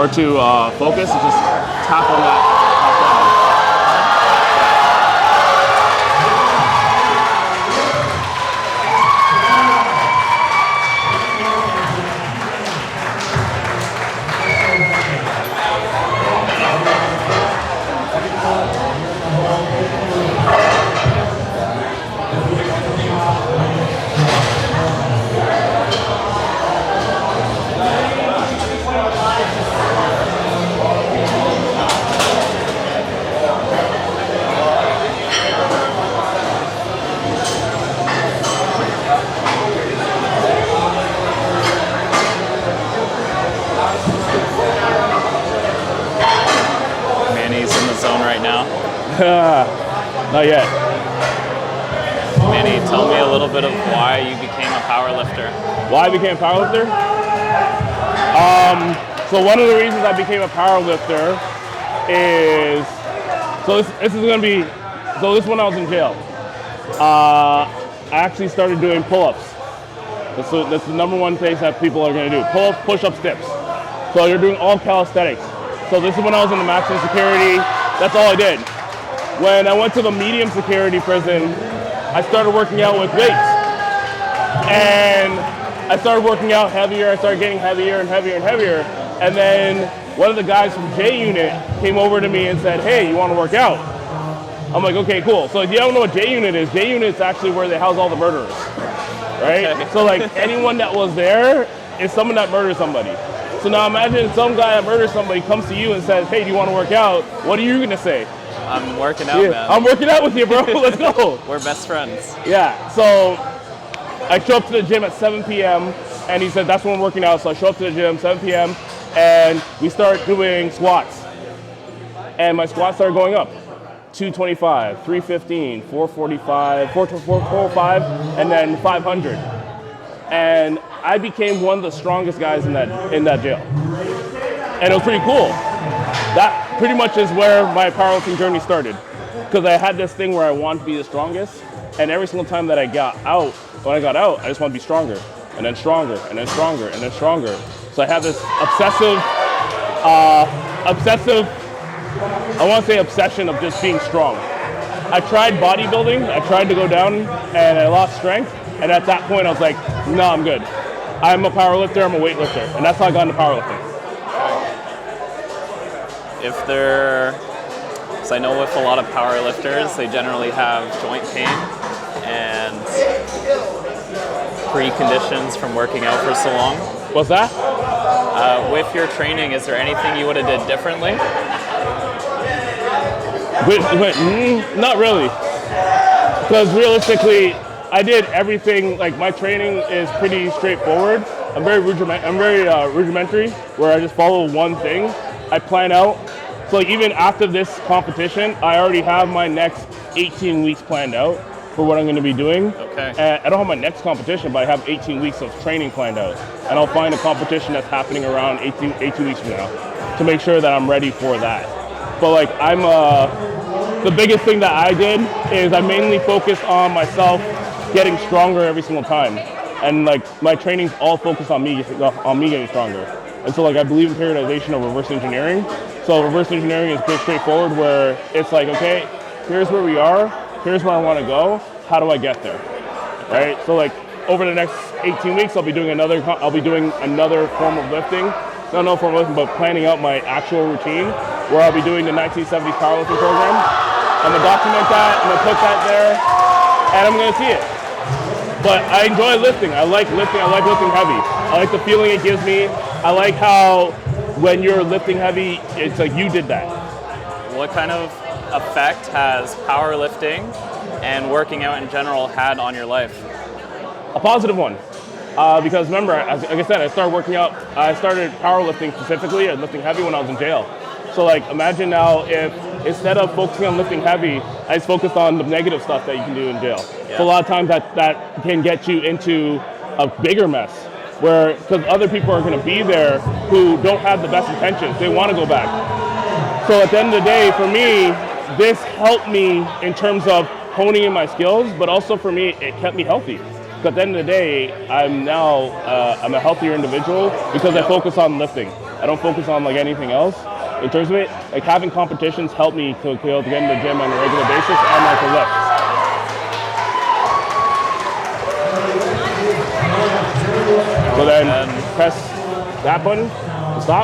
or to focus is just tap on that top button. Not yet. Manny, tell me a little bit of why you became a powerlifter. Why I became a powerlifter? So one of the reasons I became a powerlifter is, this is going to be, this is when I was in jail. I actually started doing pull-ups. That's the number one thing that people are going to do. Pull-ups, push-ups, dips. So you're doing all calisthenics. So this is when I was in the maximum security. That's all I did. When I went to the medium security prison, I started working out with weights. And I started working out heavier. I started getting heavier and heavier and heavier. And then one of the guys from J Unit came over to me and said, hey, you want to work out? I'm like, okay, cool. So if you don't know what J Unit is actually where they house all the murderers, right? Okay. So like anyone that was there is someone that murdered somebody. So now imagine some guy that murdered somebody comes to you and says, hey, do you want to work out? What are you going to say? I'm working out, man. I'm working out with you, bro. Let's go. We're best friends. Yeah. So I show up to the gym at 7 p.m. and he said, that's when I'm working out. So I show up to the gym 7 p.m. and we start doing squats. And my squats started going up. 225, 315, 445, 405, and then 500. And I became one of the strongest guys in that jail. And it was pretty cool. That pretty much is where my powerlifting journey started. Because I had this thing where I wanted to be the strongest, and every single time that I got out, I just want to be stronger, and then stronger, and then stronger, and then stronger. So I had this obsession of just being strong. I tried bodybuilding, I tried to go down, and I lost strength, and at that point I was like, no, I'm good. I'm a powerlifter, I'm a weightlifter, and that's how I got into powerlifting. So I know with a lot of powerlifters, they generally have joint pain and preconditions from working out for so long. What's that? With your training, is there anything you would have did differently? Not really. Because realistically, I did everything, like my training is pretty straightforward. I'm very rudimentary, where I just follow one thing. I plan out. So like even after this competition, I already have my next 18 weeks planned out for what I'm going to be doing. Okay. And I don't have my next competition, but I have 18 weeks of training planned out. And I'll find a competition that's happening around 18 weeks from now to make sure that I'm ready for that. But like the biggest thing that I did is I mainly focused on myself getting stronger every single time. And like my training's all focused on me getting stronger. And so like I believe in periodization of reverse engineering. So reverse engineering is pretty straightforward where it's like, okay, here's where we are, here's where I want to go, how do I get there, right? So like over the next 18 weeks, I'll be doing another form of lifting. Not no form of lifting, but planning out my actual routine where I'll be doing the 1970s powerlifting program. I'm gonna document that, I'm gonna put that there, and I'm gonna see it. But I enjoy lifting. I like lifting heavy. I like the feeling it gives me. I like how when you're lifting heavy, it's like you did that. What kind of effect has powerlifting and working out in general had on your life? A positive one. Because remember, like I said, I started powerlifting specifically and lifting heavy when I was in jail. So like imagine now if instead of focusing on lifting heavy, I just focused on the negative stuff that you can do in jail. Yeah. So a lot of times that can get you into a bigger mess where, because other people are going to be there who don't have the best intentions. They want to go back. So at the end of the day, for me, this helped me in terms of honing in my skills, but also for me, it kept me healthy. Because at the end of the day, I'm a healthier individual because I focus on lifting. I don't focus on like anything else. In terms of it, like having competitions help me to be able to get in the gym on a regular basis and like to lift. So then press that button to stop.